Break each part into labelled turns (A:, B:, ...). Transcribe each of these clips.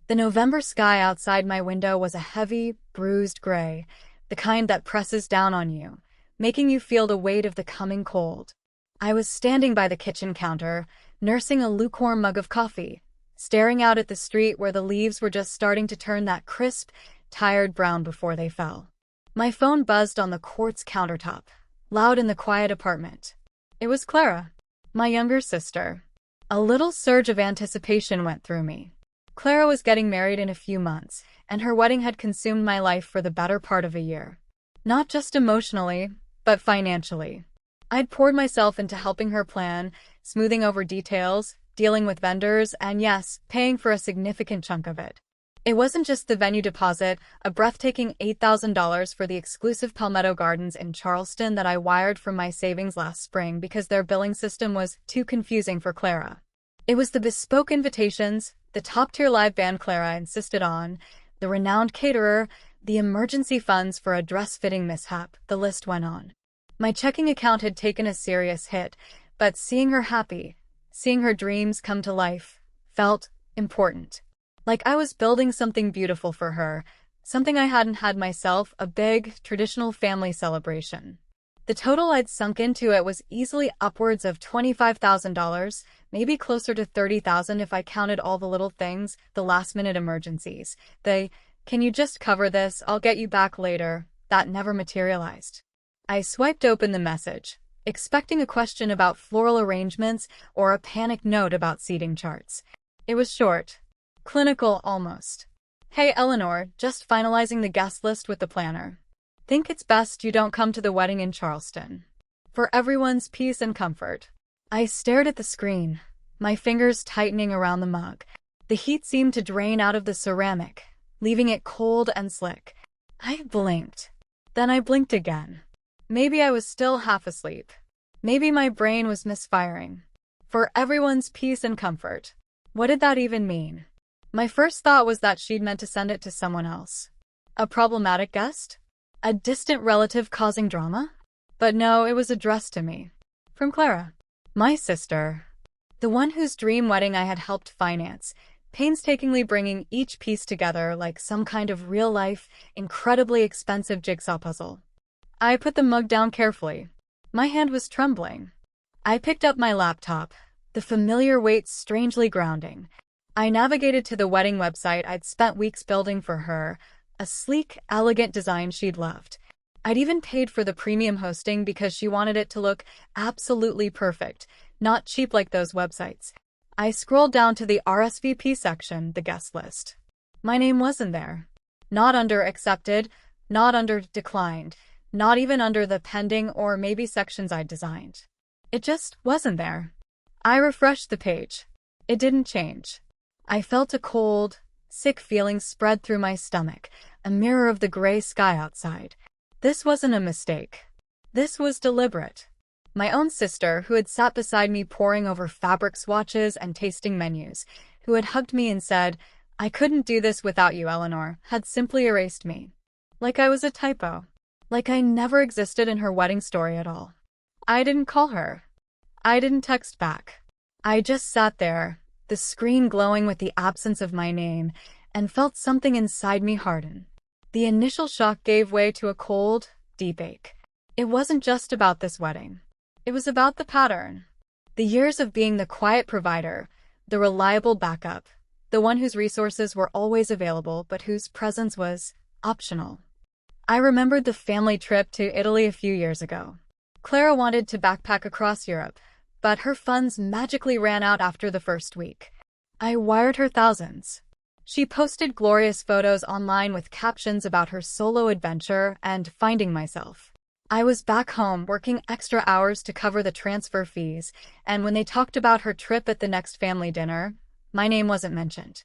A: The November sky outside my window was a heavy, bruised gray, the kind that presses down on you, making you feel the weight of the coming cold. I was standing by the kitchen counter, nursing a lukewarm mug of coffee, staring out at the street where the leaves were just starting to turn that crisp, tired brown before they fell. My phone buzzed on the quartz countertop, loud in the quiet apartment. It was Clara, my younger sister. A little surge of anticipation went through me. Clara was getting married in a few months, and her wedding had consumed my life for the better part of a year. Not just emotionally, but financially. I'd poured myself into helping her plan, smoothing over details, dealing with vendors, and yes, paying for a significant chunk of it. It wasn't just the venue deposit, a breathtaking $8,000 for the exclusive Palmetto Gardens in Charleston that I wired from my savings last spring because their billing system was too confusing for Clara. It was the bespoke invitations, the top-tier live band Clara insisted on, the renowned caterer, the emergency funds for a dress-fitting mishap, the list went on. My checking account had taken a serious hit, but seeing her happy, seeing her dreams come to life, felt important. Like I was building something beautiful for her, something I hadn't had myself, a big, traditional family celebration. The total I'd sunk into it was easily upwards of $25,000, maybe closer to $30,000 if I counted all the little things, the last-minute emergencies. Can you just cover this, I'll get you back later, that never materialized. I swiped open the message, expecting a question about floral arrangements or a panicked note about seating charts. It was short. Clinical, almost. Hey Eleanor, just finalizing the guest list with the planner. Think it's best you don't come to the wedding in Charleston. For everyone's peace and comfort. I stared at the screen, my fingers tightening around the mug. The heat seemed to drain out of the ceramic, leaving it cold and slick. I blinked. Then I blinked again. Maybe I was still half asleep. Maybe my brain was misfiring. For everyone's peace and comfort. What did that even mean? My first thought was that she'd meant to send it to someone else. A problematic guest? A distant relative causing drama? But no, it was addressed to me. From Clara. My sister. The one whose dream wedding I had helped finance, painstakingly bringing each piece together like some kind of real-life, incredibly expensive jigsaw puzzle. I put the mug down carefully. My hand was trembling. I picked up my laptop, the familiar weight strangely grounding. I navigated to the wedding website I'd spent weeks building for her, a sleek, elegant design she'd loved. I'd even paid for the premium hosting because she wanted it to look absolutely perfect, not cheap like those websites. I scrolled down to the RSVP section, the guest list. My name wasn't there. Not under accepted, not under declined, not even under the pending or maybe sections I'd designed. It just wasn't there. I refreshed the page. It didn't change. I felt a cold, sick feeling spread through my stomach, a mirror of the gray sky outside. This wasn't a mistake. This was deliberate. My own sister, who had sat beside me poring over fabric swatches and tasting menus, who had hugged me and said, "I couldn't do this without you, Eleanor," had simply erased me. Like I was a typo. Like I never existed in her wedding story at all. I didn't call her. I didn't text back. I just sat there, the screen glowing with the absence of my name, and felt something inside me harden. The initial shock gave way to a cold, deep ache. It wasn't just about this wedding. It was about the pattern. The years of being the quiet provider, the reliable backup, the one whose resources were always available but whose presence was optional. I remembered the family trip to Italy a few years ago. Clara wanted to backpack across Europe, but her funds magically ran out after the first week. I wired her thousands. She posted glorious photos online with captions about her solo adventure and finding myself. I was back home working extra hours to cover the transfer fees, and when they talked about her trip at the next family dinner, my name wasn't mentioned.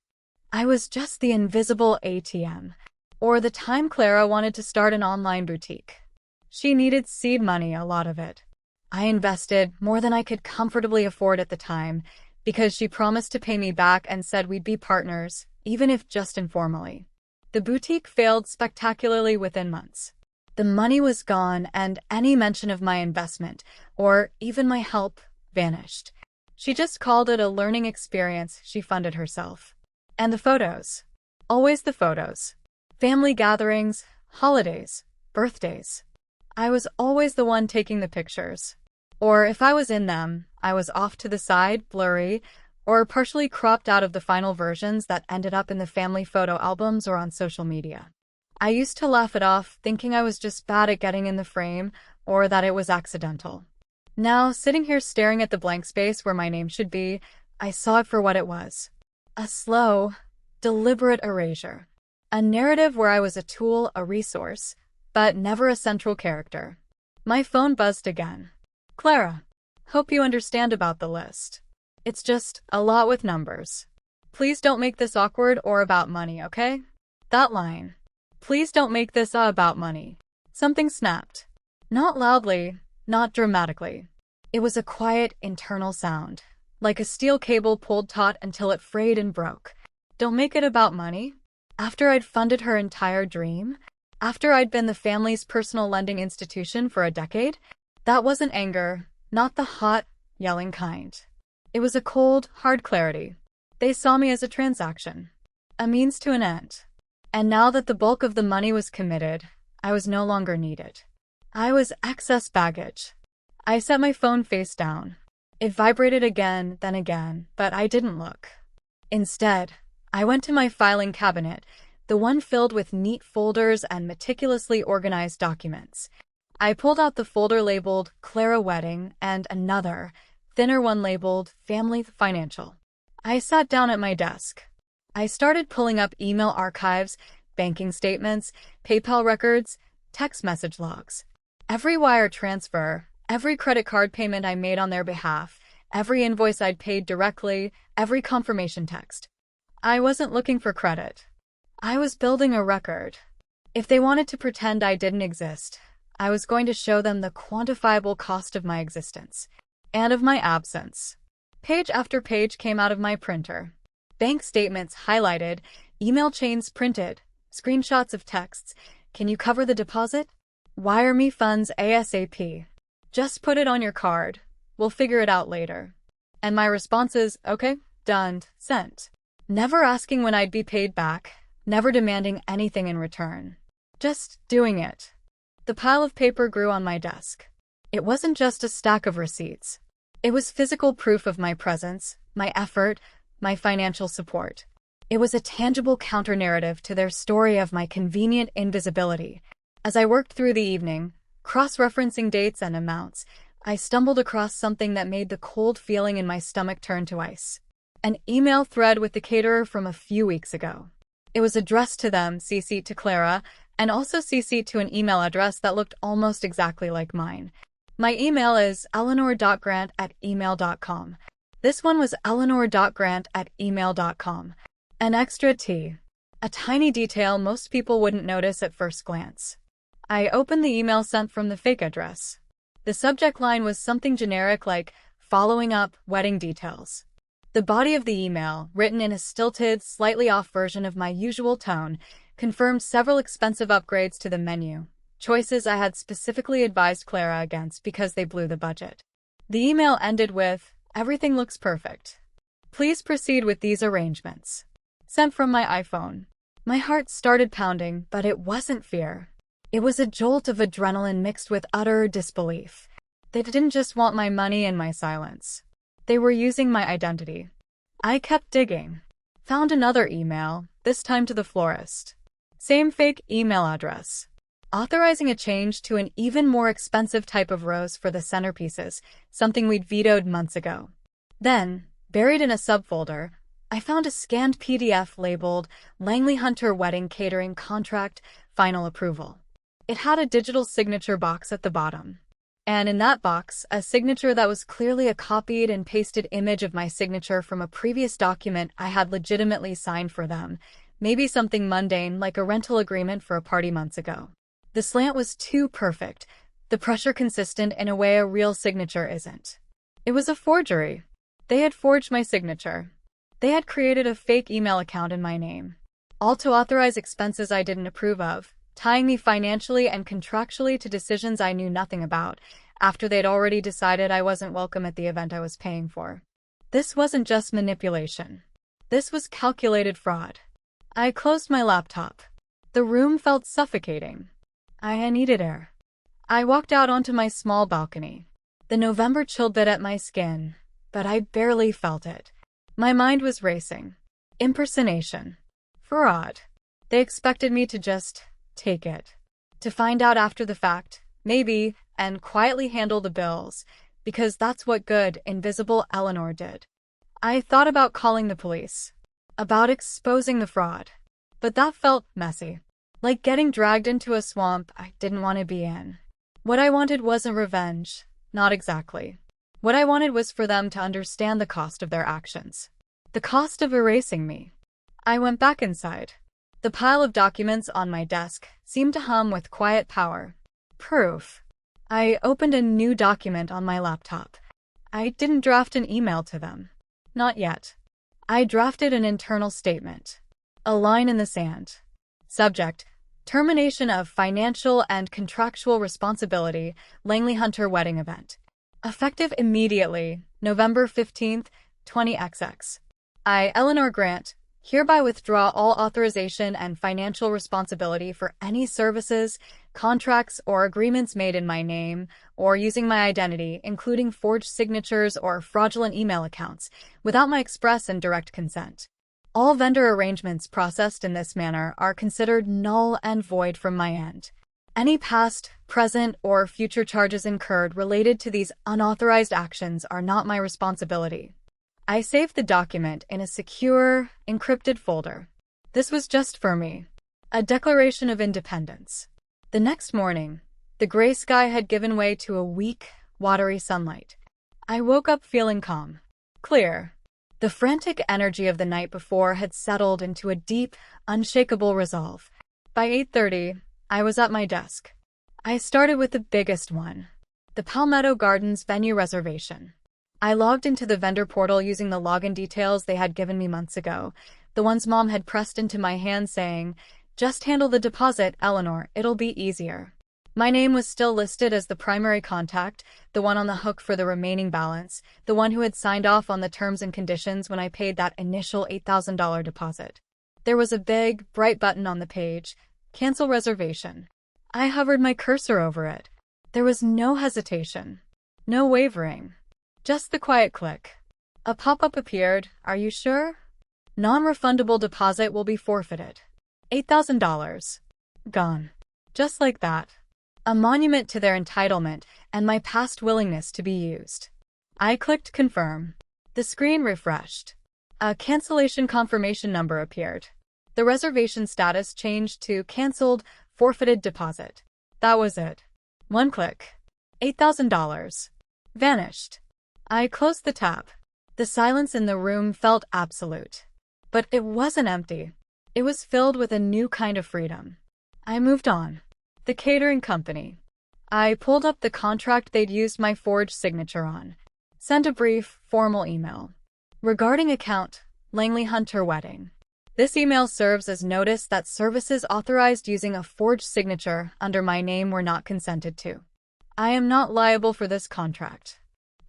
A: I was just the invisible ATM. Or the time Clara wanted to start an online boutique. She needed seed money, a lot of it. I invested more than I could comfortably afford at the time, because she promised to pay me back and said we'd be partners, even if just informally. The boutique failed spectacularly within months. The money was gone, and any mention of my investment, or even my help, vanished. She just called it a learning experience she funded herself. And the photos. Always the photos. Family gatherings, holidays, birthdays. I was always the one taking the pictures. Or if I was in them, I was off to the side, blurry, or partially cropped out of the final versions that ended up in the family photo albums or on social media. I used to laugh it off, thinking I was just bad at getting in the frame, or that it was accidental. Now, sitting here staring at the blank space where my name should be, I saw it for what it was. A slow, deliberate erasure. A narrative where I was a tool, a resource, but never a central character. My phone buzzed again. Clara, hope you understand about the list. It's just a lot with numbers. Please don't make this awkward or about money, okay? That line. Please don't make this about money. Something snapped. Not loudly, not dramatically. It was a quiet, internal sound, like a steel cable pulled taut until it frayed and broke. Don't make it about money? After I'd funded her entire dream? After I'd been the family's personal lending institution for a decade? That wasn't anger, not the hot, yelling kind. It was a cold, hard clarity. They saw me as a transaction, a means to an end. And now that the bulk of the money was committed, I was no longer needed. I was excess baggage. I set my phone face down. It vibrated again, then again, but I didn't look. Instead, I went to my filing cabinet, the one filled with neat folders and meticulously organized documents. I pulled out the folder labeled Clara Wedding and another, thinner one labeled Family Financial. I sat down at my desk. I started pulling up email archives, banking statements, PayPal records, text message logs. Every wire transfer, every credit card payment I made on their behalf, every invoice I'd paid directly, every confirmation text. I wasn't looking for credit. I was building a record. If they wanted to pretend I didn't exist, I was going to show them the quantifiable cost of my existence and of my absence. Page after page came out of my printer. Bank statements highlighted, email chains printed, screenshots of texts. Can you cover the deposit? Wire me funds ASAP. Just put it on your card. We'll figure it out later. And my response is, okay, done, sent. Never asking when I'd be paid back, never demanding anything in return. Just doing it. The pile of paper grew on my desk. It wasn't just a stack of receipts. It was physical proof of my presence, my effort, my financial support. It was a tangible counter-narrative to their story of my convenient invisibility. As I worked through the evening, cross-referencing dates and amounts, I stumbled across something that made the cold feeling in my stomach turn to ice. An email thread with the caterer from a few weeks ago. It was addressed to them, CC'd to Clara, and also CC'd to an email address that looked almost exactly like mine. My email is eleanor.grant@email.com. This one was eleanor.grant@email.com. An extra T. A tiny detail most people wouldn't notice at first glance. I opened the email sent from the fake address. The subject line was something generic like, following up, wedding details. The body of the email, written in a stilted, slightly off version of my usual tone, confirmed several expensive upgrades to the menu, choices I had specifically advised Clara against because they blew the budget. The email ended with, everything looks perfect. Please proceed with these arrangements. Sent from my iPhone. My heart started pounding, but it wasn't fear. It was a jolt of adrenaline mixed with utter disbelief. They didn't just want my money and my silence. They were using my identity. I kept digging. Found another email, this time to the florist. Same fake email address. Authorizing a change to an even more expensive type of rose for the centerpieces, something we'd vetoed months ago. Then, buried in a subfolder, I found a scanned PDF labeled Langley Hunter Wedding Catering Contract, Final Approval. It had a digital signature box at the bottom. And in that box, a signature that was clearly a copied and pasted image of my signature from a previous document I had legitimately signed for them, maybe something mundane like a rental agreement for a party months ago. The slant was too perfect, the pressure consistent in a way a real signature isn't. It was a forgery. They had forged my signature. They had created a fake email account in my name, all to authorize expenses I didn't approve of, tying me financially and contractually to decisions I knew nothing about, after they'd already decided I wasn't welcome at the event I was paying for. This wasn't just manipulation. This was calculated fraud. I closed my laptop. The room felt suffocating. I needed air. I walked out onto my small balcony. The November chill bit at my skin, but I barely felt it. My mind was racing. Impersonation. Fraud. They expected me to just take it. To find out after the fact, maybe, and quietly handle the bills, because that's what good, invisible Eleanor did. I thought about calling the police, about exposing the fraud, but that felt messy. Like getting dragged into a swamp I didn't want to be in. What I wanted wasn't revenge, not exactly. What I wanted was for them to understand the cost of their actions. The cost of erasing me. I went back inside. The pile of documents on my desk seemed to hum with quiet power. Proof. I opened a new document on my laptop. I didn't draft an email to them. Not yet. I drafted an internal statement. A line in the sand. Subject: termination of financial and contractual responsibility, Langley Hunter wedding event. Effective immediately, November 15th, 20XX. I, Eleanor Grant, hereby withdraw all authorization and financial responsibility for any services, contracts, or agreements made in my name or using my identity, including forged signatures or fraudulent email accounts, without my express and direct consent. All vendor arrangements processed in this manner are considered null and void from my end. Any past, present, or future charges incurred related to these unauthorized actions are not my responsibility. I saved the document in a secure, encrypted folder. This was just for me. A declaration of independence. The next morning, the gray sky had given way to a weak, watery sunlight. I woke up feeling calm. Clear. The frantic energy of the night before had settled into a deep, unshakable resolve. By 8:30, I was at my desk. I started with the biggest one. The Palmetto Gardens venue reservation. I logged into the vendor portal using the login details they had given me months ago, the ones Mom had pressed into my hand saying, "Just handle the deposit, Eleanor, it'll be easier." My name was still listed as the primary contact, the one on the hook for the remaining balance, the one who had signed off on the terms and conditions when I paid that initial $8,000 deposit. There was a big, bright button on the page, Cancel Reservation. I hovered my cursor over it. There was no hesitation, no wavering. Just the quiet click. A pop-up appeared. Are you sure? Non-refundable deposit will be forfeited. $8,000. Gone. Just like that. A monument to their entitlement and my past willingness to be used. I clicked confirm. The screen refreshed. A cancellation confirmation number appeared. The reservation status changed to canceled, forfeited deposit. That was it. One click. $8,000. Vanished. I closed the tab. The silence in the room felt absolute. But it wasn't empty. It was filled with a new kind of freedom. I moved on. The catering company. I pulled up the contract they'd used my forged signature on. Sent a brief, formal email. Regarding account, Langley Hunter wedding. This email serves as notice that services authorized using a forged signature under my name were not consented to. I am not liable for this contract.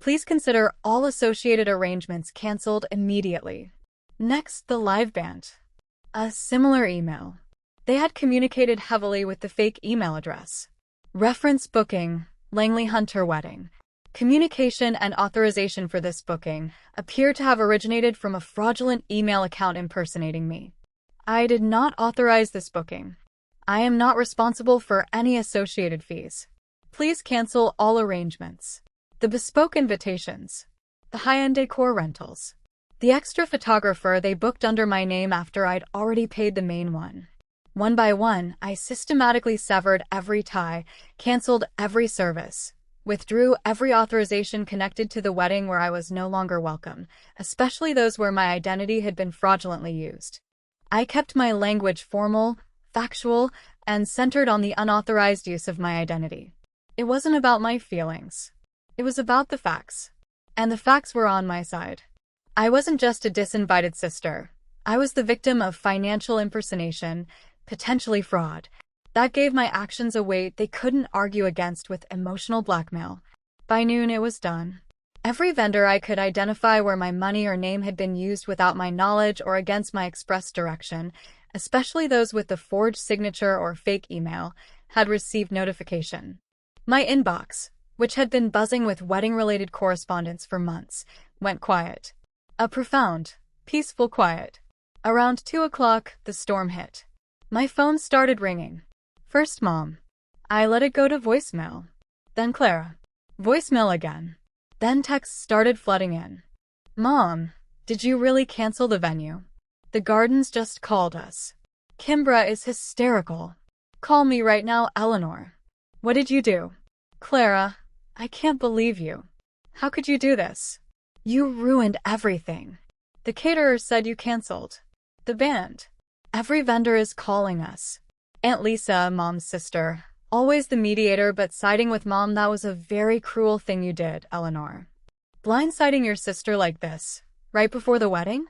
A: Please consider all associated arrangements canceled immediately. Next, the live band. A similar email. They had communicated heavily with the fake email address. Reference booking, Langley Hunter wedding. Communication and authorization for this booking appear to have originated from a fraudulent email account impersonating me. I did not authorize this booking. I am not responsible for any associated fees. Please cancel all arrangements. The bespoke invitations. The high-end decor rentals. The extra photographer they booked under my name after I'd already paid the main one. One by one, I systematically severed every tie, canceled every service, withdrew every authorization connected to the wedding where I was no longer welcome, especially those where my identity had been fraudulently used. I kept my language formal, factual, and centered on the unauthorized use of my identity. It wasn't about my feelings. It was about the facts. And the facts were on my side. I wasn't just a disinvited sister. I was the victim of financial impersonation, potentially fraud. That gave my actions a weight they couldn't argue against with emotional blackmail. By noon, it was done. Every vendor I could identify where my money or name had been used without my knowledge or against my express direction, especially those with the forged signature or fake email, had received notification. My inbox, which had been buzzing with wedding-related correspondence for months, went quiet. A profound, peaceful quiet. Around 2 o'clock, the storm hit. My phone started ringing. First Mom. I let it go to voicemail. Then Clara. Voicemail again. Then texts started flooding in. Mom, did you really cancel the venue? The Gardens just called us. Kimbra is hysterical. Call me right now, Eleanor. What did you do? Clara, I can't believe you. How could you do this? You ruined everything. The caterer said you canceled. The band. Every vendor is calling us. Aunt Lisa, Mom's sister, always the mediator but siding with Mom. That was a very cruel thing you did, Eleanor. Blindsiding your sister like this, right before the wedding?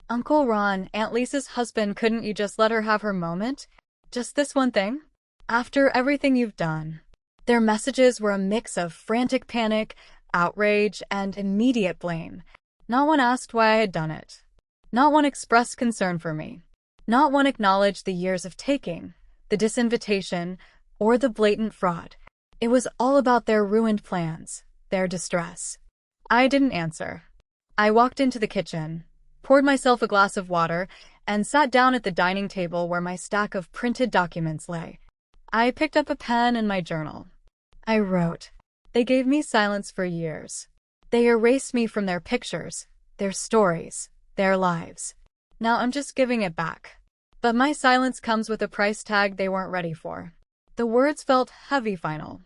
A: Uncle Ron, Aunt Lisa's husband, couldn't you just let her have her moment? Just this one thing? After everything you've done. Their messages were a mix of frantic panic, outrage, and immediate blame. Not one asked why I had done it. Not one expressed concern for me. Not one acknowledged the years of taking, the disinvitation, or the blatant fraud. It was all about their ruined plans, their distress. I didn't answer. I walked into the kitchen, poured myself a glass of water, and sat down at the dining table where my stack of printed documents lay. I picked up a pen and my journal. I wrote. They gave me silence for years. They erased me from their pictures, their stories, their lives. Now I'm just giving it back. But my silence comes with a price tag they weren't ready for. The words felt heavy. Final.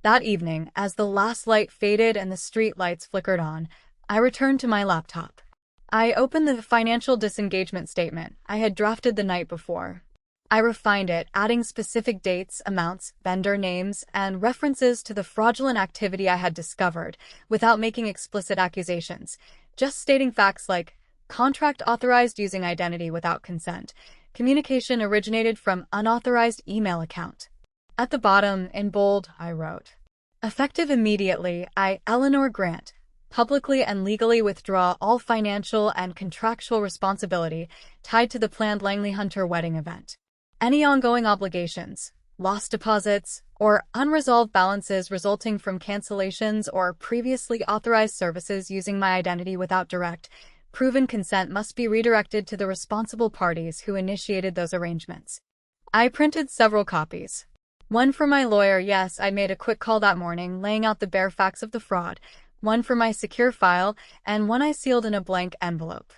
A: That evening, as the last light faded and the street lights flickered on, I returned to my laptop. I opened the financial disengagement statement I had drafted the night before. I refined it, adding specific dates, amounts, vendor names, and references to the fraudulent activity I had discovered, without making explicit accusations, just stating facts like contract authorized using identity without consent, communication originated from unauthorized email account. At the bottom, in bold, I wrote, effective immediately, I, Eleanor Grant, publicly and legally withdraw all financial and contractual responsibility tied to the planned Langley Hunter wedding event. Any ongoing obligations, lost deposits, or unresolved balances resulting from cancellations or previously authorized services using my identity without direct, proven consent must be redirected to the responsible parties who initiated those arrangements. I printed several copies. One for my lawyer, yes, I made a quick call that morning, laying out the bare facts of the fraud, one for my secure file, and one I sealed in a blank envelope.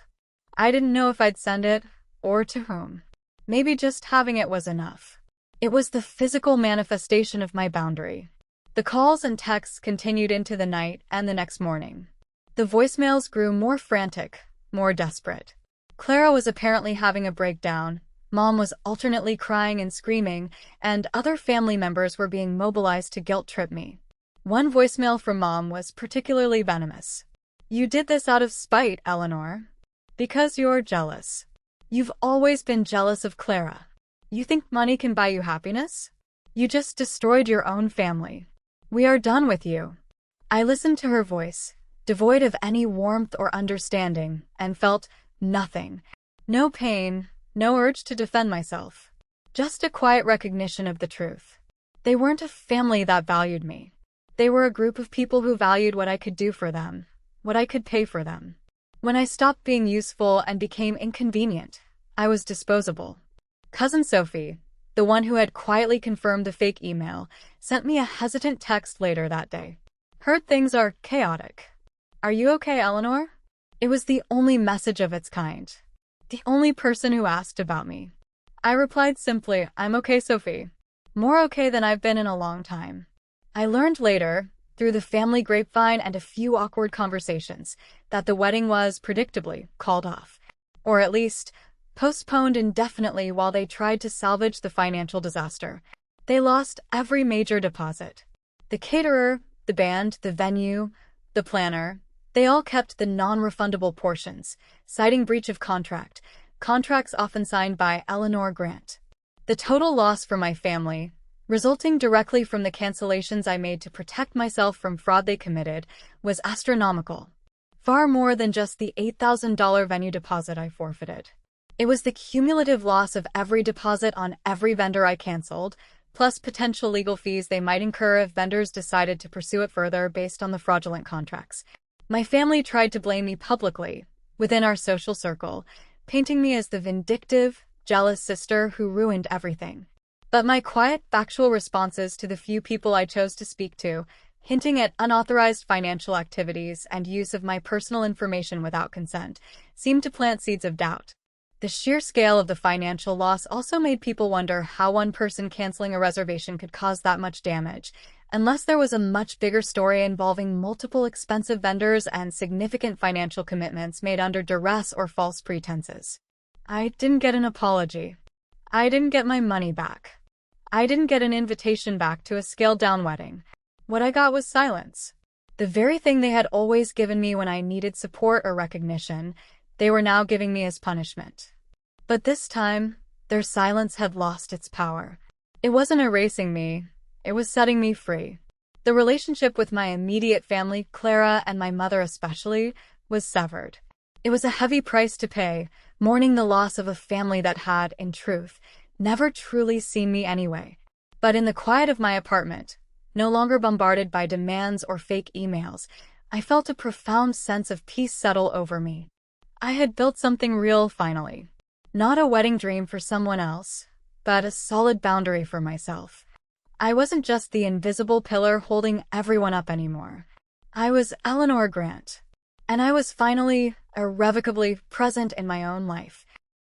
A: I didn't know if I'd send it, or to whom. Maybe just having it was enough. It was the physical manifestation of my boundary. The calls and texts continued into the night and the next morning. The voicemails grew more frantic, more desperate. Clara was apparently having a breakdown, Mom was alternately crying and screaming, and other family members were being mobilized to guilt-trip me. One voicemail from Mom was particularly venomous. You did this out of spite, Eleanor. Because you're jealous. You've always been jealous of Clara. You think money can buy you happiness? You just destroyed your own family. We are done with you. I listened to her voice, devoid of any warmth or understanding, and felt nothing. No pain, no urge to defend myself. Just a quiet recognition of the truth. They weren't a family that valued me. They were a group of people who valued what I could do for them, what I could pay for them. When I stopped being useful and became inconvenient, I was disposable. Cousin Sophie, the one who had quietly confirmed the fake email, sent me a hesitant text later that day. Heard things are chaotic. Are you okay, Eleanor? It was the only message of its kind. The only person who asked about me. I replied simply, I'm okay, Sophie. More okay than I've been in a long time. I learned later, through the family grapevine and a few awkward conversations, that the wedding was, predictably, called off. Or at least, postponed indefinitely while they tried to salvage the financial disaster. They lost every major deposit. The caterer, the band, the venue, the planner, they all kept the non-refundable portions, citing breach of contract, contracts often signed by Eleanor Grant. The total loss for my family, resulting directly from the cancellations I made to protect myself from fraud they committed, was astronomical. Far more than just the $8,000 venue deposit I forfeited. It was the cumulative loss of every deposit on every vendor I canceled, plus potential legal fees they might incur if vendors decided to pursue it further based on the fraudulent contracts. My family tried to blame me publicly, within our social circle, painting me as the vindictive, jealous sister who ruined everything. But my quiet, factual responses to the few people I chose to speak to, hinting at unauthorized financial activities and use of my personal information without consent, seemed to plant seeds of doubt. The sheer scale of the financial loss also made people wonder how one person canceling a reservation could cause that much damage, unless there was a much bigger story involving multiple expensive vendors and significant financial commitments made under duress or false pretenses. I didn't get an apology. I didn't get my money back. I didn't get an invitation back to a scaled-down wedding. What I got was silence. The very thing they had always given me when I needed support or recognition, they were now giving me as punishment. But this time, their silence had lost its power. It wasn't erasing me, it was setting me free. The relationship with my immediate family, Clara and my mother especially, was severed. It was a heavy price to pay, mourning the loss of a family that had, in truth, never truly seen me anyway. But in the quiet of my apartment, no longer bombarded by demands or fake emails, I felt a profound sense of peace settle over me. I had built something real finally. Not a wedding dream for someone else, but a solid boundary for myself. I wasn't just the invisible pillar holding everyone up anymore. I was Eleanor Grant, and I was finally, irrevocably present in my own life.